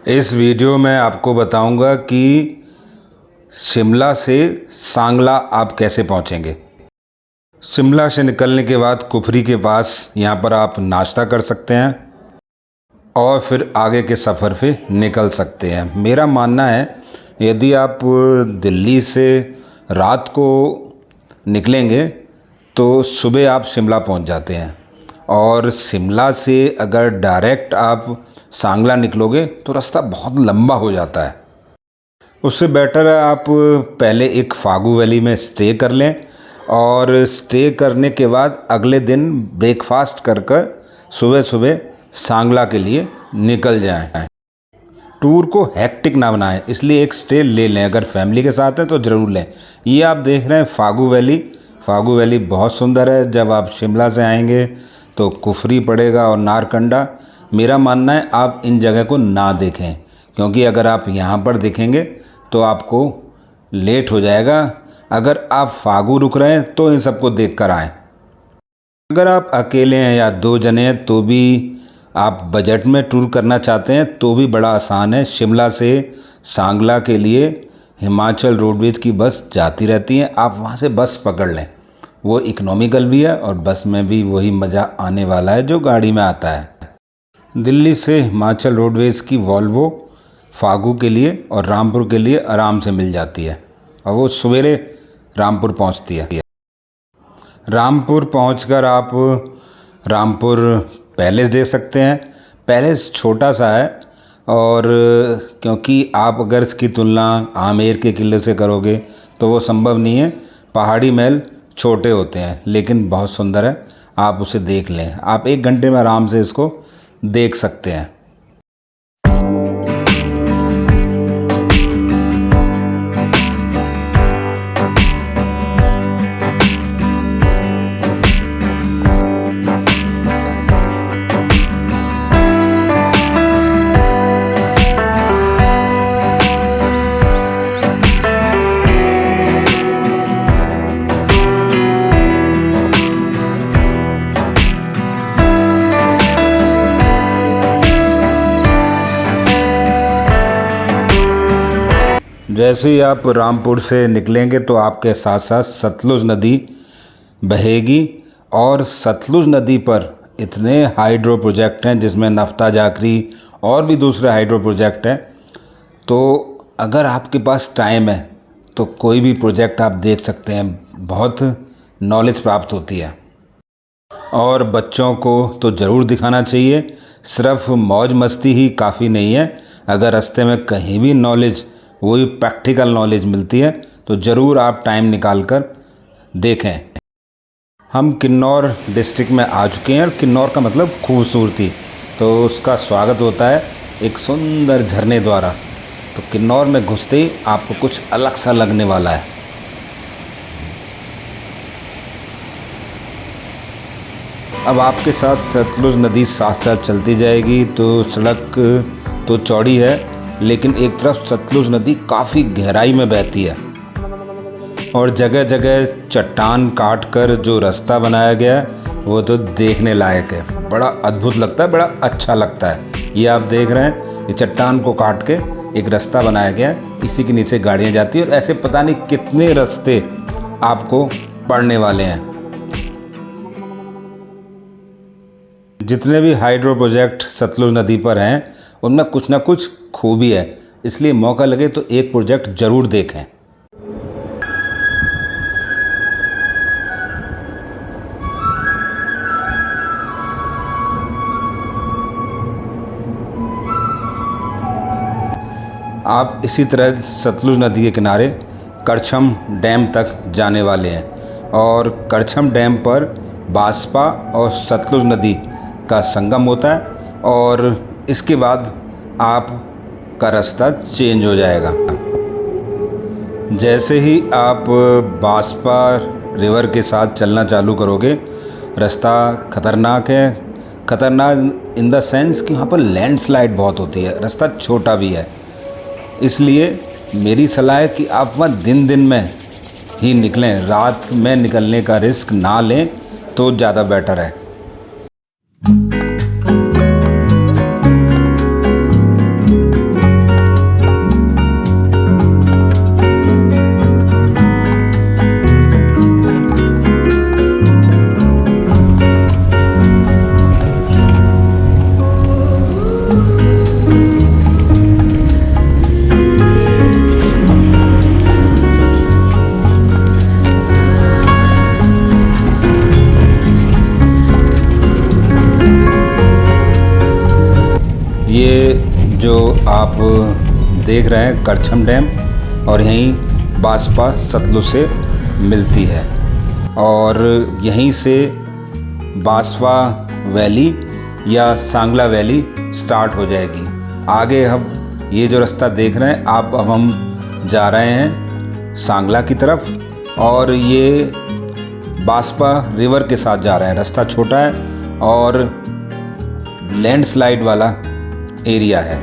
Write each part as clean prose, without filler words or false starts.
इस वीडियो में आपको बताऊंगा कि शिमला से सांगला आप कैसे पहुंचेंगे। शिमला से निकलने के बाद कुफरी के पास यहाँ पर आप नाश्ता कर सकते हैं और फिर आगे के सफ़र पे निकल सकते हैं। मेरा मानना है यदि आप दिल्ली से रात को निकलेंगे तो सुबह आप शिमला पहुंच जाते हैं, और शिमला से अगर डायरेक्ट आप सांगला निकलोगे तो रास्ता बहुत लंबा हो जाता है। उससे बेटर है आप पहले एक फागू वैली में स्टे कर लें और स्टे करने के बाद अगले दिन ब्रेकफास्ट कर कर सुबह सुबह सांगला के लिए निकल जाएं। टूर को हेक्टिक ना बनाएं, इसलिए एक स्टे ले लें। अगर फैमिली के साथ हैं तो ज़रूर लें। ये आप देख रहे हैं फागू वैली। फागू वैली बहुत सुंदर है। जब आप शिमला से आएंगे तो कुफरी पड़ेगा और नारकंडा। मेरा मानना है आप इन जगह को ना देखें, क्योंकि अगर आप यहाँ पर देखेंगे तो आपको लेट हो जाएगा। अगर आप फागू रुक रहे हैं तो इन सबको देख कर आएँ। अगर आप अकेले हैं या 2 जने हैं तो भी आप बजट में टूर करना चाहते हैं तो भी बड़ा आसान है। शिमला से सांगला के लिए हिमाचल रोडवेज की बस जाती रहती है। आप वहाँ से बस पकड़ लें, वो इकोनॉमिकल भी है और बस में भी वही मज़ा आने वाला है जो गाड़ी में आता है। दिल्ली से हिमाचल रोडवेज की वॉल्वो फागू के लिए और रामपुर के लिए आराम से मिल जाती है और वो सवेरे रामपुर पहुँचती है। रामपुर पहुंचकर आप रामपुर पैलेस देख सकते हैं। पैलेस छोटा सा है, और क्योंकि आप अगर इसकी तुलना आमेर के किले से करोगे तो वो संभव नहीं है। पहाड़ी महल छोटे होते हैं लेकिन बहुत सुंदर है, आप उसे देख लें। आप 1 घंटे में आराम से इसको देख सकते हैं। जैसे ही आप रामपुर से निकलेंगे तो आपके साथ साथ सतलुज नदी बहेगी, और सतलुज नदी पर इतने हाइड्रो प्रोजेक्ट हैं जिसमें नफ्ता जाकरी और भी दूसरे हाइड्रो प्रोजेक्ट हैं। तो अगर आपके पास टाइम है तो कोई भी प्रोजेक्ट आप देख सकते हैं, बहुत नॉलेज प्राप्त होती है। और बच्चों को तो ज़रूर दिखाना चाहिए। सिर्फ मौज मस्ती ही काफ़ी नहीं है, अगर रास्ते में कहीं भी नॉलेज, वही प्रैक्टिकल नॉलेज मिलती है तो ज़रूर आप टाइम निकाल कर देखें। हम किन्नौर डिस्ट्रिक्ट में आ चुके हैं, और किन्नौर का मतलब खूबसूरती, तो उसका स्वागत होता है एक सुंदर झरने द्वारा। तो किन्नौर में घुसते ही आपको कुछ अलग सा लगने वाला है। अब आपके साथ सतलुज नदी साथ साथ चलती जाएगी। तो सड़क तो चौड़ी है, लेकिन एक तरफ सतलुज नदी काफ़ी गहराई में बहती है, और जगह जगह चट्टान काट कर जो रास्ता बनाया गया है वो तो देखने लायक है। बड़ा अद्भुत लगता है, बड़ा अच्छा लगता है। ये आप देख रहे हैं, ये चट्टान को काट के एक रास्ता बनाया गया है, इसी के नीचे गाड़ियाँ जाती हैं, और ऐसे पता नहीं कितने रास्ते आपको पड़ने वाले हैं। जितने भी हाइड्रो प्रोजेक्ट सतलुज नदी पर हैं उनमें कुछ ना कुछ खूबी है, इसलिए मौका लगे तो एक प्रोजेक्ट ज़रूर देखें। आप इसी तरह सतलुज नदी के किनारे करछम डैम तक जाने वाले हैं, और करछम डैम पर बास्पा और सतलुज नदी का संगम होता है, और इसके बाद आपका रास्ता चेंज हो जाएगा। जैसे ही आप बास्पा रिवर के साथ चलना चालू करोगे, रास्ता खतरनाक है। खतरनाक इन द सेंस कि वहाँ पर लैंडस्लाइड बहुत होती है, रास्ता छोटा भी है। इसलिए मेरी सलाह है कि आप वहाँ दिन में ही निकलें, रात में निकलने का रिस्क ना लें तो ज़्यादा बेटर है। जो आप देख रहे हैं करछम डैम, और यहीं बासपा सतलुज से मिलती है और यहीं से बासपा वैली या सांगला वैली स्टार्ट हो जाएगी। आगे हम ये जो रास्ता देख रहे हैं आप, अब हम जा रहे हैं सांगला की तरफ, और ये बासपा रिवर के साथ जा रहे हैं। रास्ता छोटा है और लैंडस्लाइड वाला एरिया है।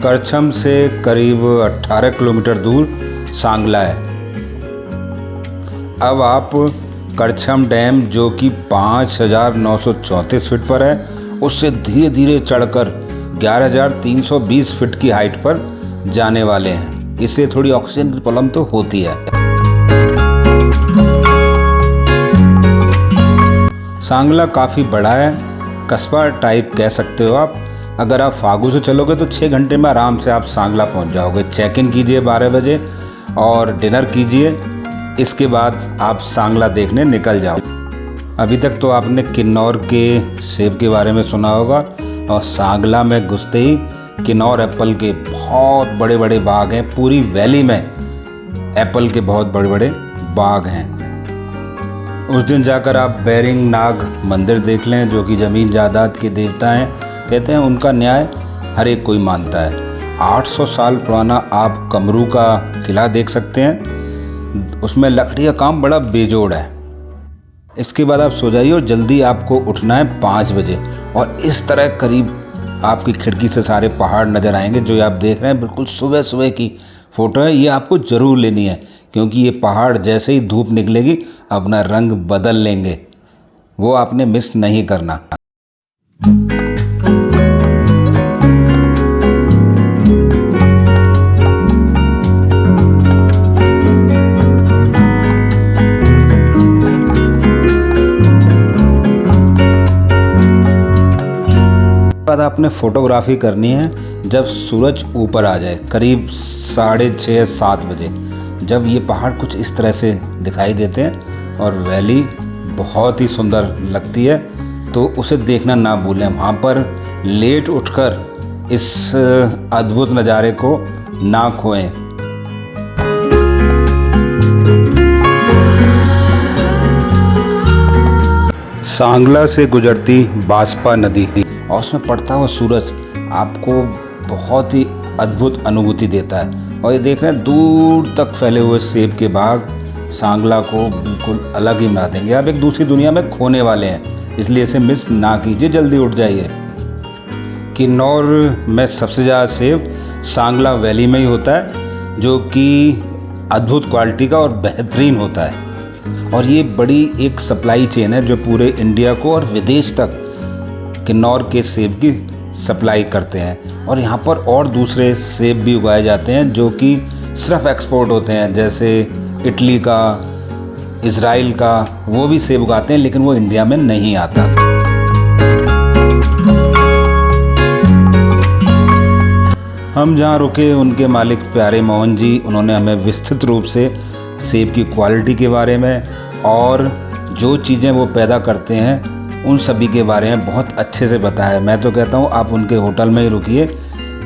करछम से करीब 18 किलोमीटर दूर सांगला है। अब आप करछम डैम जो कि 5,934 फीट पर है, उससे धीरे धीरे चढ़कर 11,320 फीट की हाइट पर जाने वाले हैं। इससे थोड़ी ऑक्सीजन की प्रॉब्लम तो होती है। सांगला काफ़ी बड़ा है, कस्बा टाइप कह सकते हो आप। अगर आप फागू से चलोगे तो 6 घंटे में आराम से आप सांगला पहुंच जाओगे। चेक इन कीजिए 12 बजे और डिनर कीजिए, इसके बाद आप सांगला देखने निकल जाओ। अभी तक तो आपने किन्नौर के सेब के बारे में सुना होगा, और सांगला में घुसते ही किन्नौर एप्पल के बहुत बड़े बड़े बाग हैं। पूरी वैली में एप्पल के बहुत बड़े बड़े बाग हैं। उस दिन जाकर आप बैरिंग नाग मंदिर देख लें, जो कि ज़मीन जायदाद के देवता हैं। कहते हैं उनका न्याय हर एक कोई मानता है। 800 साल पुराना आप कमरू का किला देख सकते हैं, उसमें लकड़ी का काम बड़ा बेजोड़ है। इसके बाद आप सो जाइए और जल्दी आपको उठना है 5 बजे, और इस तरह करीब आपकी खिड़की से सारे पहाड़ नज़र आएंगे। जो आप देख रहे हैं बिल्कुल सुबह सुबह की फ़ोटो है, ये आपको ज़रूर लेनी है, क्योंकि ये पहाड़ जैसे ही धूप निकलेगी अपना रंग बदल लेंगे। वो आपने मिस नहीं करना। बाद आपने फ़ोटोग्राफी करनी है जब सूरज ऊपर आ जाए, करीब 6:30-7 बजे, जब ये पहाड़ कुछ इस तरह से दिखाई देते हैं और वैली बहुत ही सुंदर लगती है, तो उसे देखना ना भूलें। वहाँ पर लेट उठकर इस अद्भुत नज़ारे को ना खोएं। सांगला से गुजरती बासपा नदी और उसमें पड़ता हुआ सूरज आपको बहुत ही अद्भुत अनुभूति देता है। और ये देख रहे हैं दूर तक फैले हुए सेब के बाग सांगला को बिल्कुल अलग ही बना देंगे। आप एक दूसरी दुनिया में खोने वाले हैं, इसलिए इसे मिस ना कीजिए, जल्दी उठ जाइए। किन्नौर में सबसे ज़्यादा सेब सांगला वैली में ही होता है, जो कि अद्भुत क्वालिटी का और बेहतरीन होता है। और ये बड़ी एक सप्लाई चेन है जो पूरे इंडिया को और विदेश तक किन्नौर के सेब की सप्लाई करते हैं। और यहाँ पर और दूसरे सेब भी उगाए जाते हैं जो कि सिर्फ एक्सपोर्ट होते हैं, जैसे इटली का, इज़राइल का, वो भी सेब उगाते हैं, लेकिन वो इंडिया में नहीं आता। हम जहाँ रुके उनके मालिक प्यारे मोहन जी, उन्होंने हमें विस्तृत रूप से सेब की क्वालिटी के बारे में और जो चीज़ें वो पैदा करते हैं उन सभी के बारे में बहुत अच्छे से बताया। मैं तो कहता हूँ आप उनके होटल में ही रुकिए,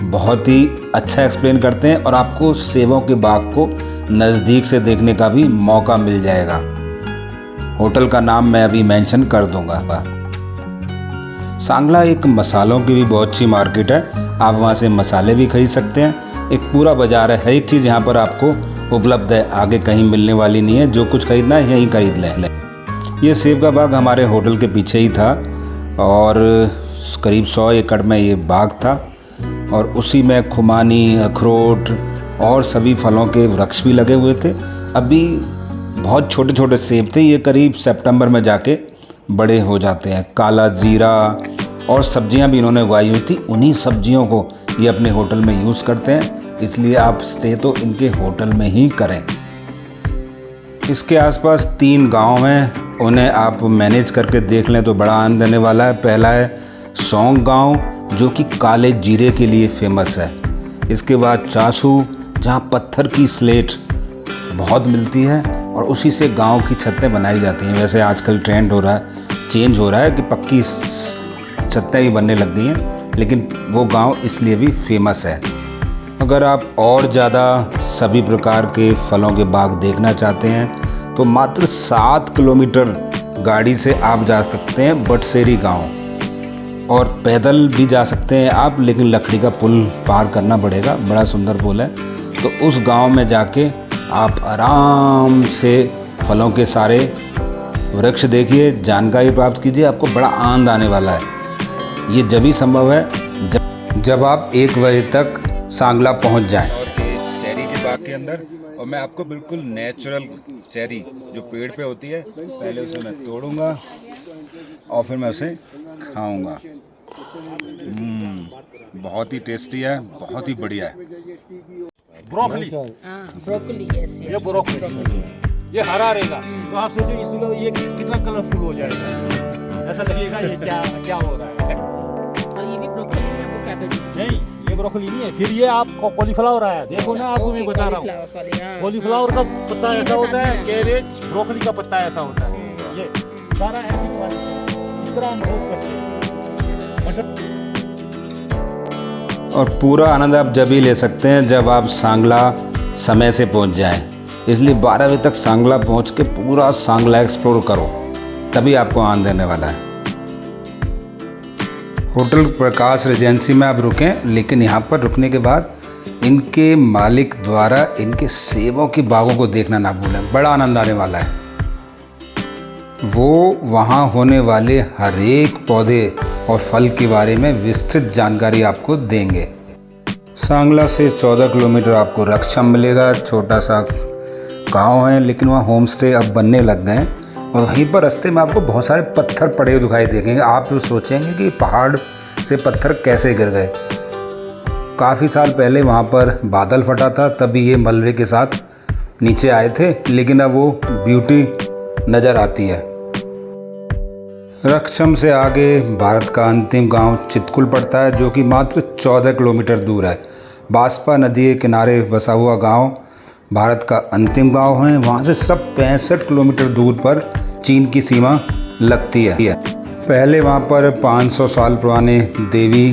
बहुत ही अच्छा एक्सप्लेन करते हैं और आपको सेबों के बाग को नज़दीक से देखने का भी मौका मिल जाएगा। होटल का नाम मैं अभी मेंशन कर दूंगा। सांगला एक मसालों की भी बहुत अच्छी मार्केट है, आप वहाँ से मसाले भी खरीद सकते हैं। एक पूरा बाज़ार है, हर एक चीज़ यहाँ पर आपको उपलब्ध है, आगे कहीं मिलने वाली नहीं है। जो कुछ खरीदना है यहीं खरीद लें। ये सेब का बाग हमारे होटल के पीछे ही था और करीब 100 एकड़ में ये बाग था, और उसी में खुमानी, अखरोट और सभी फलों के वृक्ष भी लगे हुए थे। अभी बहुत छोटे छोटे सेब थे, ये करीब सितंबर में जाके बड़े हो जाते हैं। काला जीरा और सब्जियां भी इन्होंने उगाई हुई थी, उन्हीं सब्जियों को ये अपने होटल में यूज़ करते हैं, इसलिए आप स्टे तो इनके होटल में ही करें। इसके आसपास 3 गांव हैं, उन्हें आप मैनेज करके देख लें तो बड़ा आनंद देने वाला है। पहला है सौंग गांव, जो कि काले जीरे के लिए फेमस है। इसके बाद चासू, जहां पत्थर की स्लेट बहुत मिलती है और उसी से गांव की छतें बनाई जाती हैं। वैसे आजकल ट्रेंड हो रहा है चेंज हो रहा है कि पक्की छतें भी बनने लग गई हैं, लेकिन वो गांव इसलिए भी फेमस है। अगर आप और ज़्यादा सभी प्रकार के फलों के बाग देखना चाहते हैं तो मात्र 7 किलोमीटर गाड़ी से आप जा सकते हैं बटसेरी गांव, और पैदल भी जा सकते हैं आप, लेकिन लकड़ी का पुल पार करना पड़ेगा, बड़ा सुंदर पुल है। तो उस गांव में जाके आप आराम से फलों के सारे वृक्ष देखिए, जानकारी प्राप्त कीजिए, आपको बड़ा आनंद आने वाला है। ये जब ही संभव है जब आप 1 बजे तक सांगला पहुंच जाएं। और चेरी के बाग के अंदर, और मैं आपको बिल्कुल नेचुरल चेरी जो पेड़ पे होती है, पहले उसे मैं तोड़ूंगा और फिर मैं उसे खाऊंगा। बहुत ही टेस्टी है, बहुत ही बढ़िया है। ब्रोकली, ब्रोकली, यस, ये ब्रोकली, ये हरा रहेगा तो आप सोचो इसमें ये कितना कलरफुल हो जाएगा, ऐसा लगेगा ये क्या हो रहा है। और ये भी ब्रोकली है, वो कैबेज नहीं, ये ब्रोकली नहीं है, फिर ये आपको कॉलीफ्लावर आया, देखो ना आपको मैं बता रहा हूँ। कॉलीफ्लावर का पत्ता ऐसा होता है, कैबेज ब्रोकली का पत्ता ऐसा होता है, ये सारा ऐसी इस तरह हम ग्रोथ करते हैं। और पूरा आनंद आप जब ही ले सकते हैं जब आप सांगला समय से पहुंच जाएं। इसलिए 12 बजे तक सांगला पहुंच के पूरा सांगला एक्सप्लोर करो, तभी आपको आनंद देने वाला है। होटल प्रकाश रेजेंसी में आप रुकें, लेकिन यहाँ पर रुकने के बाद इनके मालिक द्वारा इनके सेबों के बागों को देखना ना भूलें, बड़ा आनंद आने वाला है। वो वहाँ होने वाले हर एक पौधे और फल के बारे में विस्तृत जानकारी आपको देंगे। सांगला से 14 किलोमीटर आपको रक्षम मिलेगा, छोटा सा गांव है, लेकिन वहाँ होम स्टे अब बनने लग गए हैं। और वहीं पर रास्ते में आपको बहुत सारे पत्थर पड़े हुए दिखाई देंगे। आप तो सोचेंगे कि पहाड़ से पत्थर कैसे गिर गए। काफ़ी साल पहले वहाँ पर बादल फटा था, तभी ये मलबे के साथ नीचे आए थे, लेकिन अब वो ब्यूटी नज़र आती है। रक्षम से आगे भारत का अंतिम गांव चितकुल पड़ता है, जो कि मात्र 14 किलोमीटर दूर है। बास्पा नदी के किनारे बसा हुआ गांव भारत का अंतिम गांव है। वहां से सिर्फ 65 किलोमीटर दूर पर चीन की सीमा लगती है। पहले वहां पर 500 साल पुराने देवी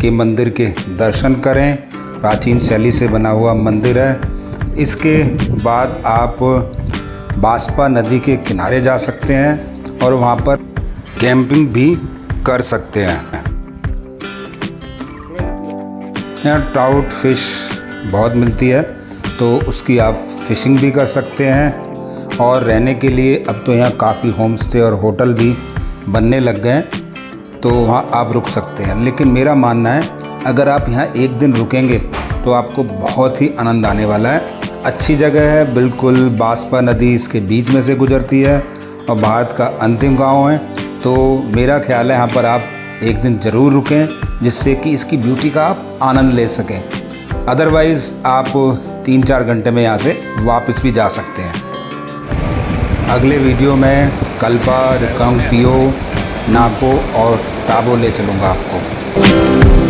के मंदिर के दर्शन करें। प्राचीन शैली से बना हुआ मंदिर है। इसके बाद आप बास्पा नदी के किनारे जा सकते हैं और वहां पर कैंपिंग भी कर सकते हैं। यहाँ ट्राउट फिश बहुत मिलती है, तो उसकी आप फिशिंग भी कर सकते हैं। और रहने के लिए अब तो यहाँ काफ़ी होम स्टे और होटल भी बनने लग गए हैं, तो वहाँ आप रुक सकते हैं। लेकिन मेरा मानना है, अगर आप यहाँ 1 दिन रुकेंगे तो आपको बहुत ही आनंद आने वाला है। अच्छी जगह है, बिल्कुल बास्पा नदी इसके बीच में से गुजरती है और भारत का अंतिम गाँव है। तो मेरा ख्याल है यहाँ पर आप 1 दिन ज़रूर रुकें, जिससे कि इसकी ब्यूटी का आप आनंद ले सकें। अदरवाइज़ आप 3-4 घंटे में यहाँ से वापस भी जा सकते हैं। अगले वीडियो में कल्पा, रिकांगपिओ, नाको और टाबो ले चलूँगा आपको।